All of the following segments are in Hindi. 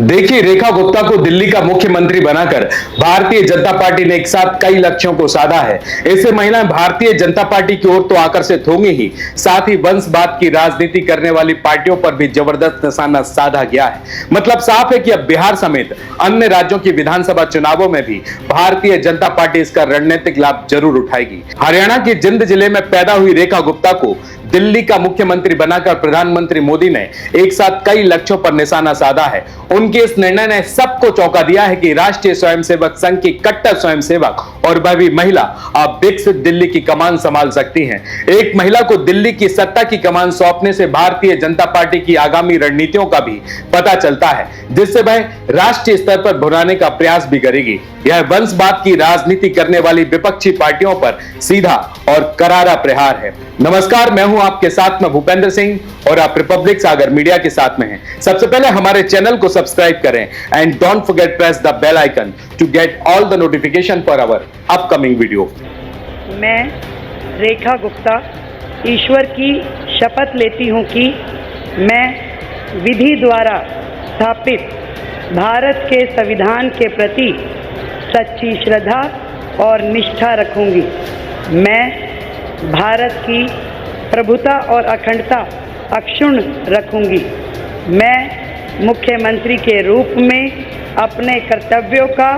देखिए, रेखा गुप्ता को दिल्ली का मुख्यमंत्री बनाकर भारतीय जनता पार्टी ने एक साथ कई लक्ष्यों को साधा है। इससे महिलाएं भारतीय जनता पार्टी की ओर तो आकर्षित होंगी ही, साथ ही वंशवाद की राजनीति करने वाली पार्टियों पर भी जबरदस्त निशाना साधा गया है। मतलब साफ है कि अब बिहार समेत अन्य राज्यों की विधानसभा चुनावों में भी भारतीय जनता पार्टी इसका रणनीतिक लाभ जरूर उठाएगी। हरियाणा के जिंद जिले में पैदा हुई रेखा गुप्ता को दिल्ली का मुख्यमंत्री बनाकर प्रधानमंत्री मोदी ने एक साथ कई लक्ष्यों पर निशाना साधा है। उनके इस निर्णय ने सबको चौंका दिया है कि राष्ट्रीय स्वयंसेवक संघ की कट्टर स्वयंसेवक और वह भी महिला अब विकसित दिल्ली की कमान संभाल सकती हैं। एक महिला को दिल्ली की सत्ता की कमान सौंपने से भारतीय जनता पार्टी की आगामी रणनीतियों का भी पता चलता है, जिससे वह राष्ट्रीय स्तर पर भुनाने का प्रयास भी करेगी। यह वंशवाद की राजनीति करने वाली विपक्षी पार्टियों पर सीधा और करारा प्रहार है। नमस्कार, मैं हूं आपके साथ में भूपेंद्र सिंह और आप रिपब्लिक सागर मीडिया के साथ में हैं। सबसे पहले हमारे चैनल को सब्सक्राइब करें and don't forget press the bell icon to get all the notification for our upcoming video. मैं रेखा गुप्ता ईश्वर की शपथ लेती हूं कि मैं विधि द्वारा स्थापित भारत के संविधान के प्रति सच्ची श्रद्धा और निष्ठा रखूंगी। मैं भारत की प्रभुता और अखंडता अक्षुण्ण रखूंगी। मैं मुख्यमंत्री के रूप में अपने कर्तव्यों का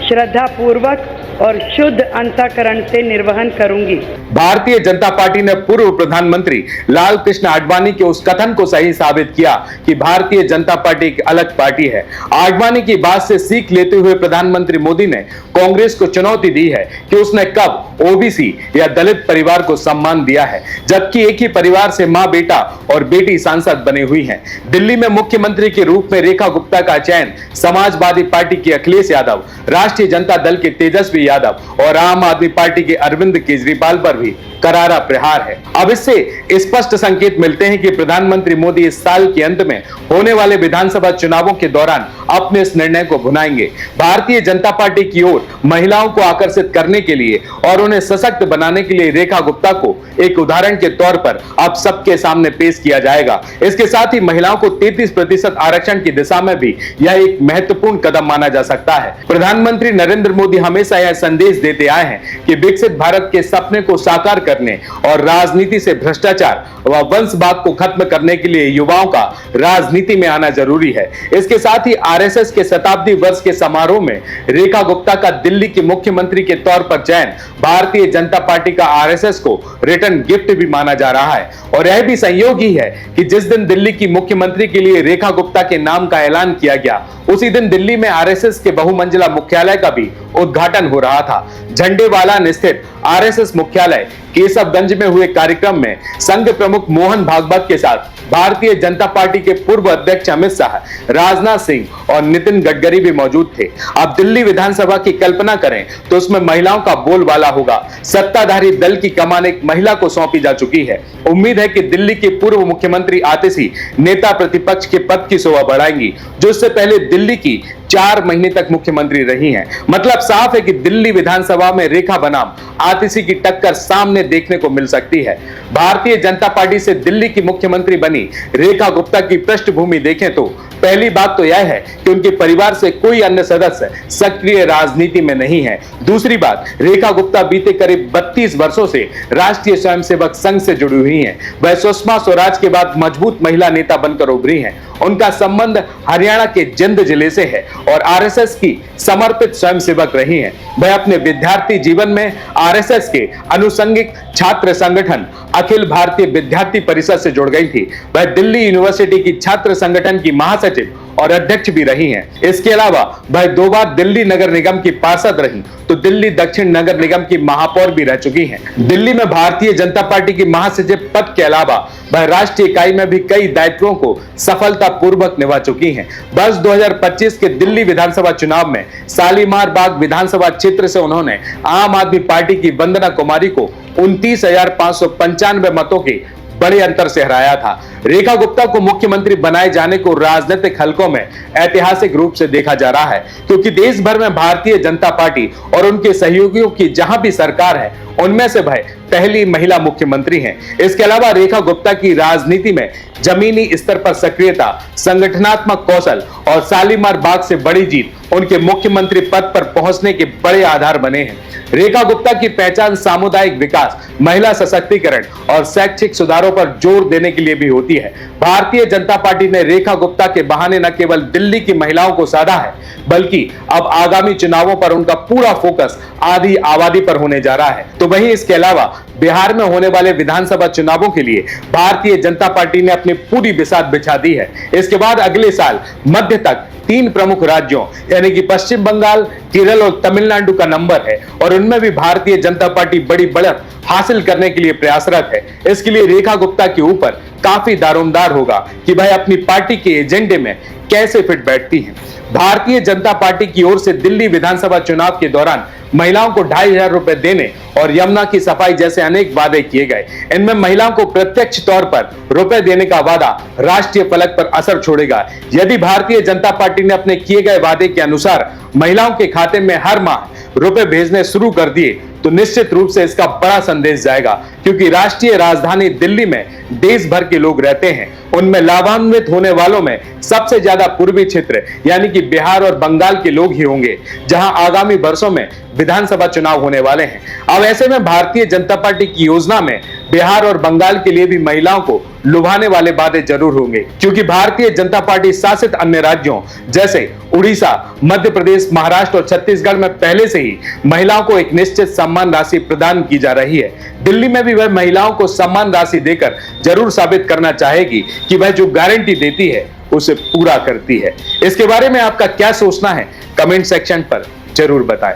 श्रद्धापूर्वक और शुद्ध अंतःकरण से निर्वहन करूंगी। भारतीय जनता पार्टी ने पूर्व प्रधानमंत्री लाल कृष्ण आडवाणी के उस कथन को सही साबित किया कि भारतीय जनता पार्टी एक अलग पार्टी है। आडवाणी की बात से सीख लेते हुए प्रधानमंत्री मोदी ने कांग्रेस को चुनौती दी है कि उसने कब ओबीसी या दलित परिवार को सम्मान दिया है, जबकि एक ही परिवार से मां, बेटा और बेटी सांसद बने हुई हैं। दिल्ली में मुख्यमंत्री के रूप में रेखा गुप्ता का चयन समाजवादी पार्टी के अखिलेश यादव, राष्ट्रीय जनता दल के तेजस्वी यादव और आम आदमी पार्टी के अरविंद केजरीवाल पर भी करारा प्रहार है। अब इससे स्पष्ट संकेत मिलते हैं कि प्रधानमंत्री मोदी इस साल के अंत में होने वाले विधानसभा चुनावों के दौरान अपने इस निर्णय को भुनाएंगे। भारतीय जनता पार्टी की ओर महिलाओं को आकर्षित करने के लिए और उन्हें सशक्त बनाने के लिए रेखा गुप्ता को एक उदाहरण के तौर पर अब सबके सामने पेश किया जाएगा। इसके साथ ही महिलाओं को 33% आरक्षण की दिशा में भी यह एक महत्वपूर्ण कदम माना जा सकता है। प्रधानमंत्री नरेंद्र मोदी हमेशा यह संदेश देते आए हैं कि विकसित भारत के सपने को साकार करने और राजनीति से भ्रष्टाचार व वंशवाद को खत्म करने के लिए युवाओं का राजनीति में आना जरूरी है। इसके साथ ही आरएसएस के शताब्दी वर्ष के समारोह में रेखा गुप्ता का दिल्ली के मुख्यमंत्री के तौर पर चयन भारतीय जनता पार्टी का आरएसएस को रिटर्न गिफ्ट भी माना जा रहा है। और यह भी संयोग ही है कि जिस दिन दिल्ली की मुख्यमंत्री के लिए रेखा गुप्ता के नाम का ऐलान किया गया, उसी दिन दिल्ली में आरएसएस के बहुमंजिला मुख्यालय का भी उद्घाटन हो रहा था। झंडेवाला स्थित आरएसएस मुख्यालय केशवगंज में हुए कार्यक्रम में संघ प्रमुख मोहन भागवत के साथ भारतीय जनता पार्टी के पूर्व अध्यक्ष अमित शाह, राजनाथ सिंह और नितिन गडकरी भी मौजूद थे। अब दिल्ली विधानसभा की कल्पना करें तो उसमें महिलाओं का बोलबाला होगा। सत्ताधारी दल की कमान एक महिला को सौंपी जा चुकी है। उम्मीद है कि दिल्ली के पूर्व मुख्यमंत्री आतिशी नेता प्रतिपक्ष के पद की शोभा बढ़ाएंगी, जो इससे पहले दिल्ली की 4 महीने तक मुख्यमंत्री रही हैं। मतलब साफ है कि दिल्ली विधानसभा में रेखा बनाम आतिशी की टक्कर सामने देखने को मिल सकती है। भारतीय जनता पार्टी से दिल्ली की मुख्यमंत्री बनी रेखा गुप्ता की पृष्ठभूमि देखें तो पहली बात तो यह है कि उनके परिवार से कोई अन्य सदस्य सक्रिय राजनीति में नहीं है। दूसरी बात, रेखा गुप्ता बीते करीब 32 वर्षों से राष्ट्रीय स्वयंसेवक संघ से जुड़ी हुई हैं। वह सुषमा स्वराज के बाद मजबूत महिला नेता बनकर उभरी हैं। उनका संबंध हरियाणा के जिंद जिले से है और आरएसएस की समर्पित स्वयंसेवक रही हैं। वह अपने विद्यार्थी जीवन में आरएसएस के अनुषंगिक छात्र संगठन अखिल भारतीय विद्यार्थी परिषद से जुड़ गई थी। वह दिल्ली यूनिवर्सिटी की छात्र संगठन की महासचिव और अध्यक्ष भी रही हैं। इसके अलावा वह 2 बार दिल्ली नगर निगम की पार्षद रही तो दिल्ली दक्षिण नगर निगम की महापौर भी रह चुकी हैं। दिल्ली में भारतीय जनता पार्टी की महासचिव पद के अलावा वह राष्ट्रीय इकाई में भी कई दायित्वों को सफलतापूर्वक निभा चुकी हैं। वर्ष 2025 के दिल्ली विधानसभा चुनाव में शालीमार बाग विधानसभा क्षेत्र से उन्होंने आम आदमी पार्टी की वंदना कुमारी को 29,595 मतों के बड़े अंतर से हराया था। रेखा गुप्ता को मुख्यमंत्री बनाए जाने को राजनीतिक हलकों में ऐतिहासिक रूप से देखा जा रहा है, क्योंकि देश भर में भारतीय जनता पार्टी और उनके सहयोगियों की जहां भी सरकार है, उनमें से वह पहली महिला मुख्यमंत्री हैं। इसके अलावा रेखा गुप्ता की राजनीति में जमीनी स्तर पर सक्रियता, संगठनात्मक कौशल और शालीमार बाग से बड़ी जीत उनके मुख्यमंत्री पद पर पहुंचने के बड़े आधार बने हैं। रेखा गुप्ता की पहचान सामुदायिक विकास, महिला सशक्तिकरण और शैक्षिक सुधारों पर जोर देने के लिए भी होती है। भारतीय जनता पार्टी ने रेखा गुप्ता के बहाने न केवल दिल्ली की महिलाओं को साधा है, बल्कि अब आगामी चुनावों पर उनका पूरा फोकस आधी आबादी पर होने जा रहा है। तो वहीं इसके अलावा बिहार में होने वाले विधानसभा चुनावों के लिए भारतीय जनता पार्टी ने अपनी पूरी बिसात बिछा दी है। इसके बाद अगले साल मध्य तक 3 प्रमुख राज्यों यानी कि पश्चिम बंगाल, केरल और तमिलनाडु का नंबर है और उनमें भी भारतीय जनता पार्टी बड़ी बढ़त हासिल करने के लिए प्रयासरत है। इसके लिए रेखा गुप्ता के ऊपर काफी दारोमदार होगा कि भाई अपनी पार्टी के एजेंडे में कैसे फिट बैठती हैं। भारतीय जनता पार्टी की ओर से दिल्ली विधानसभा चुनाव के दौरान महिलाओं को 2,500 रुपए देने और यमुना की सफाई जैसे अनेक वादे किए गए। इनमें महिलाओं को प्रत्यक्ष तौर पर रुपए देने का वादा राष्ट्रीय फलक पर असर छोड़ेगा। यदि भारतीय जनता पार्टी ने अपने किए गए वादे के अनुसार महिलाओं के खाते में हर माह रुपए भेजने शुरू कर दिए तो निश्चित रूप से इसका बड़ा संदेश जाएगा, क्योंकि राष्ट्रीय राजधानी दिल्ली में देश भर के लोग रहते हैं। उनमें लाभान्वित होने वालों में सबसे ज्यादा पूर्वी क्षेत्र यानी कि बिहार और बंगाल के लोग ही होंगे, जहां आगामी वर्षों में विधानसभा चुनाव होने वाले हैं। अब ऐसे में भारतीय जनता पार्टी की योजना में बिहार और बंगाल के लिए भी महिलाओं को लुभाने वाले वादे जरूर होंगे, क्योंकि भारतीय जनता पार्टी शासित अन्य राज्यों जैसे उड़ीसा, मध्य प्रदेश, महाराष्ट्र और छत्तीसगढ़ में पहले से ही महिलाओं को एक निश्चित सम्मान राशि प्रदान की जा रही है। दिल्ली में भी वह महिलाओं को सम्मान राशि देकर जरूर साबित करना चाहेगी कि वह जो गारंटी देती है उसे पूरा करती है। इसके बारे में आपका क्या सोचना है, कमेंट सेक्शन पर जरूर बताएं।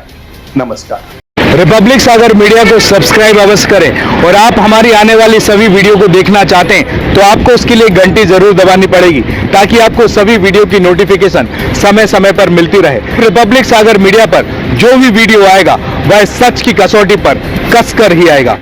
नमस्कार। रिपब्लिक सागर मीडिया को सब्सक्राइब अवश्य करें और आप हमारी आने वाली सभी वीडियो को देखना चाहते हैं तो आपको उसके लिए घंटी जरूर दबानी पड़ेगी, ताकि आपको सभी वीडियो की नोटिफिकेशन समय समय पर मिलती रहे। रिपब्लिक सागर मीडिया पर जो भी वीडियो आएगा वह सच की कसौटी पर कसकर ही आएगा।